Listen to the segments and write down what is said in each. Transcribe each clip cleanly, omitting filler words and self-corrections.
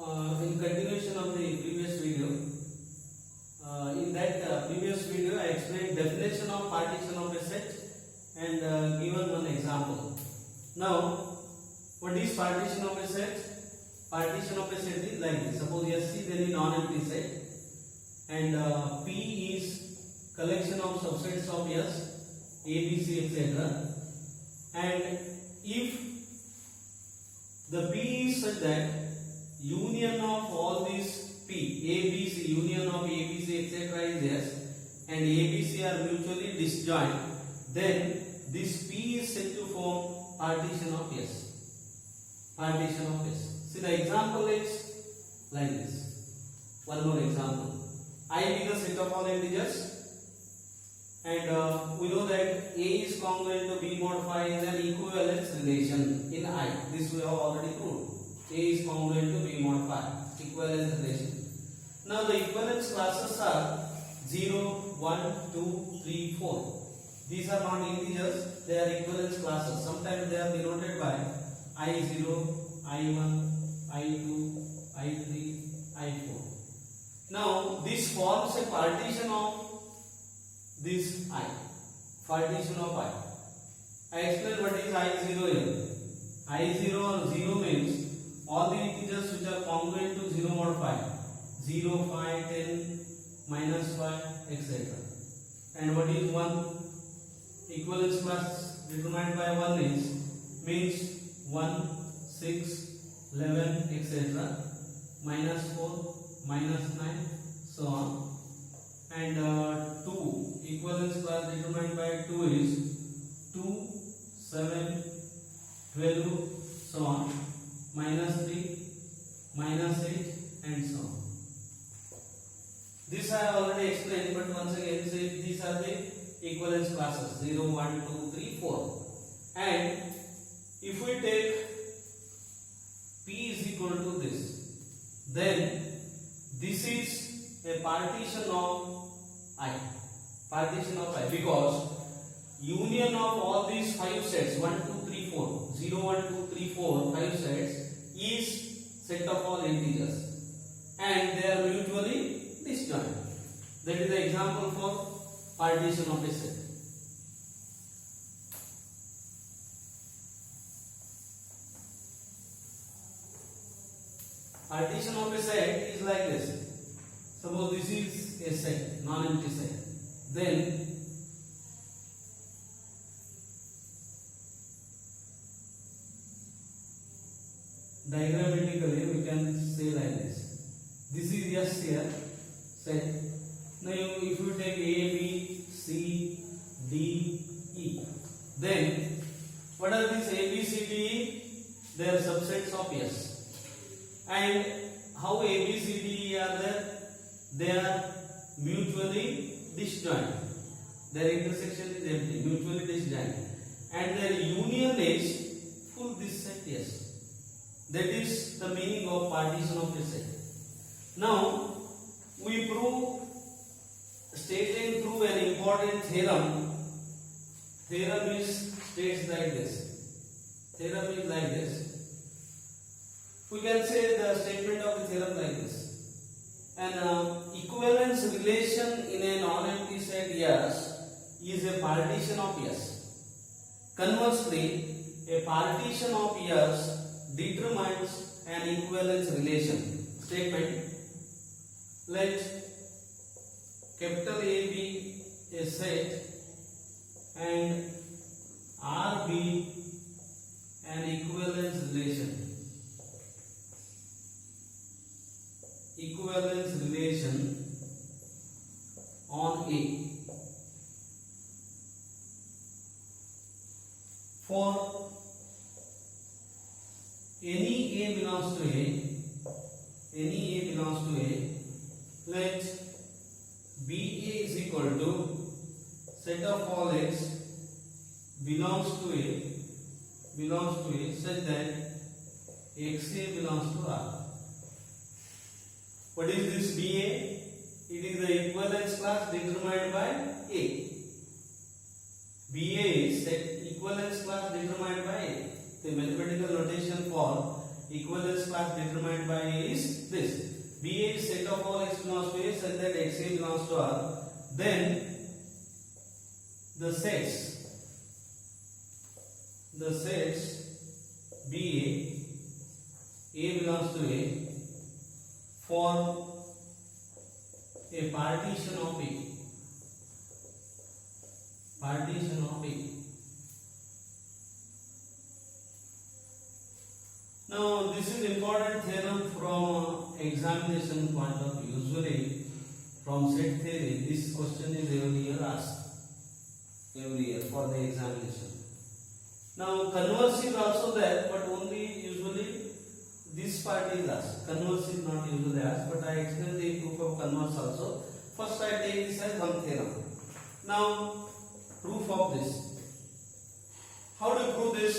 In continuation of the previous video, in that previous video I explained definition of partition of a set and given one example. Now, what is partition of a set? Partition of a set is like this. Suppose SC is any non-empty set and P is collection of subsets of S, A, B, C, etc. And if the P is such that union of all these P, A, B, C, union of A, B, C, etc. is S, and A, B, C are mutually disjoint, then this P is said to form partition of S. Partition of S. See, the example is like this. One more example. I is the set of all integers, and we know that A is congruent to B mod phi is an equivalence relation in I. This we have already proved. A is congruent to B mod phi, equivalence relation. Now the equivalence classes are 0, 1, 2, 3, 4. These are not integers, they are equivalence classes. Sometimes they are denoted by I0, I1, I2, I3, I4. Now this forms a partition of this I. Partition of I. I explain what is I0 here. I0 or 0 means all the integers which are congruent to 0 mod phi. 0, 5, 10, minus 5, etc. And what is 1? Equivalence class determined by 1 is means 1, 6, 11, etc. Minus 4, minus 9, so on. And 2, equivalence class determined by 2 is 2, 7, 12, so on. Minus 3, minus 8, and so on. This I have already explained, but once again say these are the equivalence classes 0, 1, 2, 3, 4. And if we take P is equal to this, then this is a partition of I. Partition of I, because union of all these 5 sets 1, 2, 3, 4, 0, 1, 2, 3, 4, 5 sets is set of all integers and they are mutually disjoint. That is the example for partition of a set. Partition of a set is like this. Suppose this is a set, non-empty set. Then diagrammatically we can say like this. This is S here, set. Now if you take A, B, C, D, E, then what are these A, B, C, D, E? They are subsets of S. And how A, B, C, D, E are there? They are mutually disjoint. Their intersection is empty, mutually disjoint. And their union is full this set S. That is the meaning of partition of a set. Now we state and prove an important theorem. Theorem is states like this. Theorem is like this. We can say the statement of the theorem like this. An equivalence relation in a non-empty set S is a partition of S. Conversely, a partition of S determines an equivalence relation. Statement: let capital A be a set and R be an equivalence relation. Equivalence relation on A. For any A belongs to A, let BA is equal to set of all X belongs to A such that XA belongs to R. What is this BA? It is the equivalence class determined by A. BA is set equivalence class determined by A. The mathematical notation for equivalence class determined by A is this. BA is set of all x belongs to A such that XA belongs to R. Then the sets BA, A belongs to A, form a partition of A. Now this is important theorem from examination point of view. Usually from set theory this question is every year asked. Every year for the examination. Now converse is also there, but only usually this part is asked. Converse is not usually asked, but I explain the proof of converse also. First I take this as one theorem. Now proof of this. How to prove this?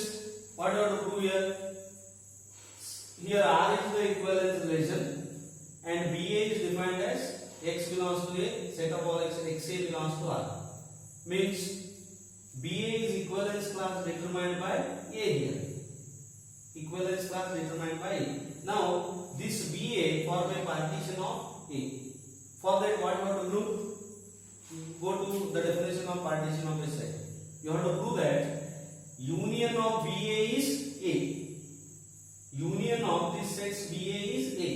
What do you have to prove here? Here R is the equivalence relation and BA is defined as x belongs to A, set of all x, XA belongs to R. Means BA is equivalence class determined by A here. Equivalence class determined by A. Now this BA form a partition of A. For that what you have to do? Go to the definition of partition of a set. You have to prove that union of BA is A. Union of these sets BA is A.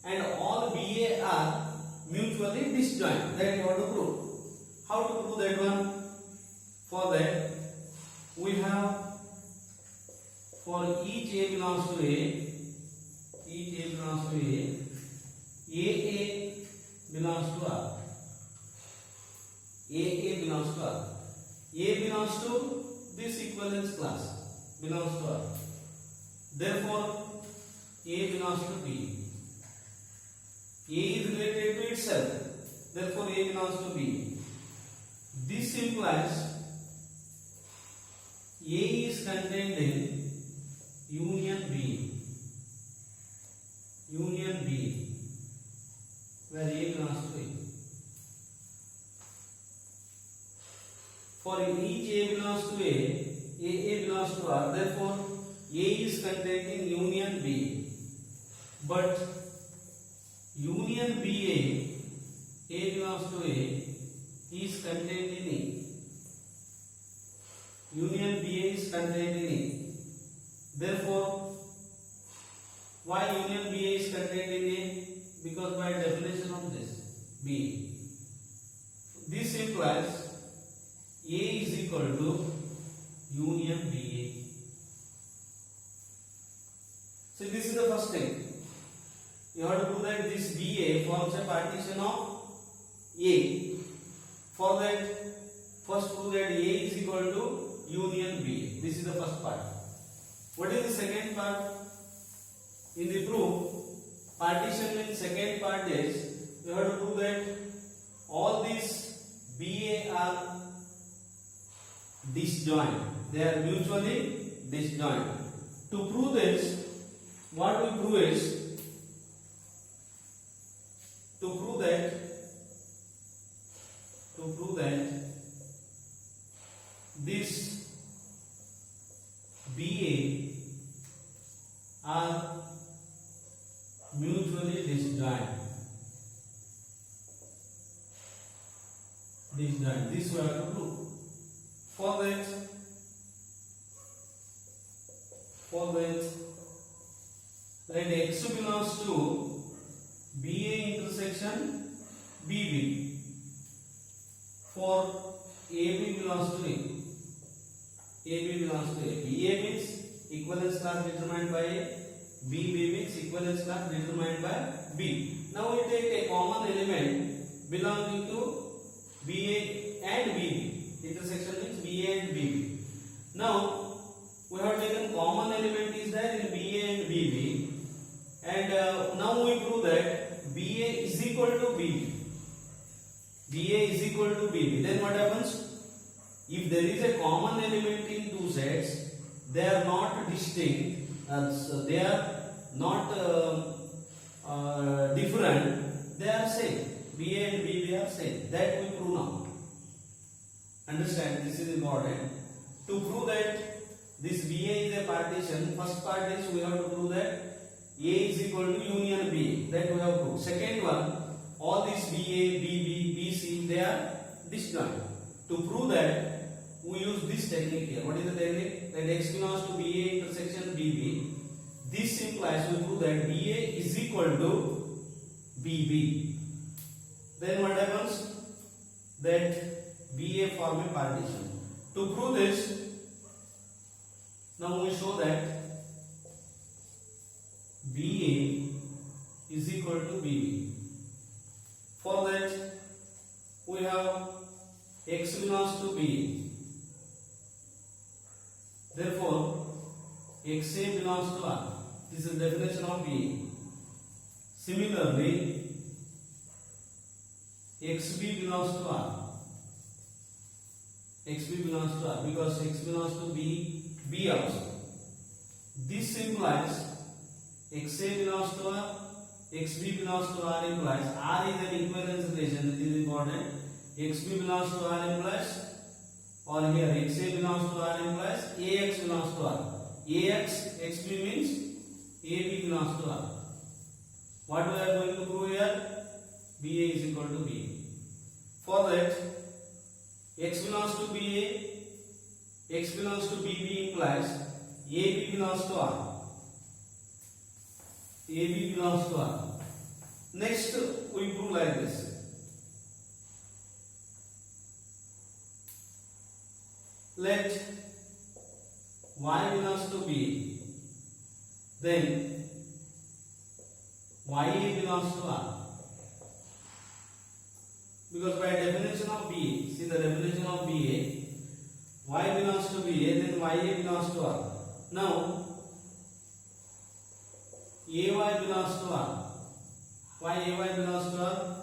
And all BA are mutually disjoint. That you have to prove. How to prove that one? For that, we have for each A belongs to A, AA belongs to R. AA belongs to R. A belongs to this equivalence class, belongs to R. Therefore, A belongs to B. A is related to itself. Therefore, A belongs to B. This implies A is contained in union B, where A belongs to A. For each A belongs to A, AA belongs to R. Therefore, A is contained in union B. But union BA, A belongs to A, is contained in A. Union BA is contained in A. Therefore, why union BA is contained in A? Because by definition of this B. This implies A is equal to union BA. So this is the first thing. You have to prove that this BA forms a partition of A. For that, first prove that A is equal to union B. This is the first part. What is the second part? In the proof, partition means second part is you have to prove that all these BA are disjoint. They are mutually disjoint. To prove this, what we prove is to prove that this BA are mutually disjoint. This we have to prove. For that, let X belongs to BA intersection BB. For AB belongs to A. AB belongs to A. BA means equivalence class determined by A. BB means equivalence class determined by B. Now we take a common element belonging to BA and BB. Intersection means BA and BB. Now we have taken common element is there in BA and BB, and now we prove that BA is equal to BB. BA is equal to BB. Then what happens? If there is a common element in two sets, they are not distinct, they are not different, they are same. BA and BB are same. That we prove now. Understand? This is important. To prove that this BA is a partition. First part is we have to prove that A is equal to union B. That we have proved. Second one, all these BA, BB, BC, they are disjoint. To prove that, we use this technique here. What is the technique? That X belongs to BA intersection BB. This implies we prove that BA is equal to BB. Then what happens? That BA form a partition. To prove this, now we show that BA is equal to BB. For that, we have X belongs to BA. Therefore, XA belongs to R. This is the definition of BA. Similarly, XB belongs to R. XB belongs to R because X belongs to B also. This implies XA belongs to R, XB belongs to R implies R is an equivalence relation. It is important. XB belongs to R implies, or here XA belongs to R implies AX belongs to R. AX, XB means AB belongs to R. What we are going to prove here? BA is equal to BA. For that, X belongs to BA, X belongs to BB implies AB belongs to R. AB belongs to R. Next, we prove like this. Let Y belongs to B, then YA belongs to R. Because by definition of BA, see the definition of BA, Y belongs to BA, then YA belongs to R. Now, AY belongs to R. Why AY belongs to R?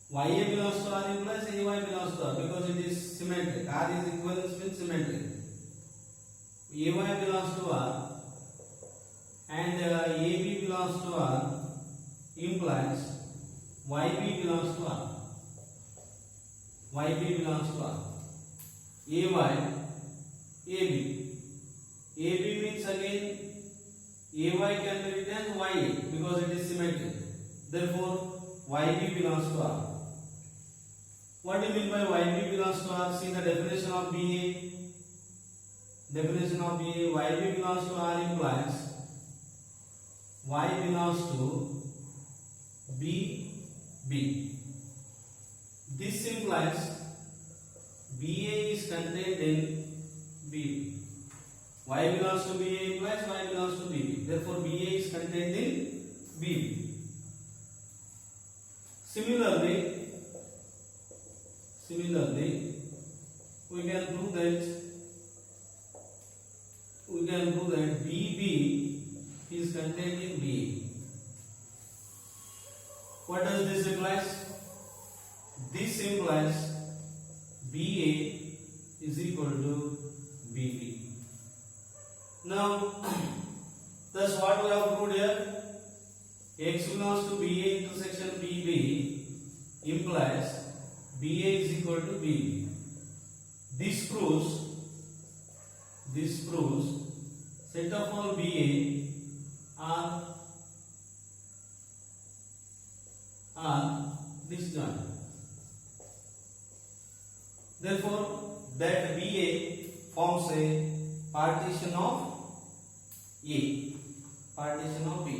YA belongs to R implies AY belongs to R because it is symmetric. R is equivalence means symmetric. AY belongs to R and AB belongs to R implies YB belongs to R. YB belongs to R. AY, AB. AB means again AY can be written as YA because it is symmetric. Therefore, YB belongs to R. What do you mean by YB belongs to R? See the definition of BA. Definition of BA, YB belongs to R implies Y belongs to BB. This implies BA is contained in BB. Y belongs to BA implies Y belongs to BB. Therefore, BA is contained in BB. Similarly, we can prove that BB is contained in BA. What does this imply? This implies BA is equal to BB. Now, thus what we have proved here? X belongs to BA intersection BB implies BA is equal to BB. This proves set of all BA are disjoint. Therefore, that BA forms a partition of A. Partition of A.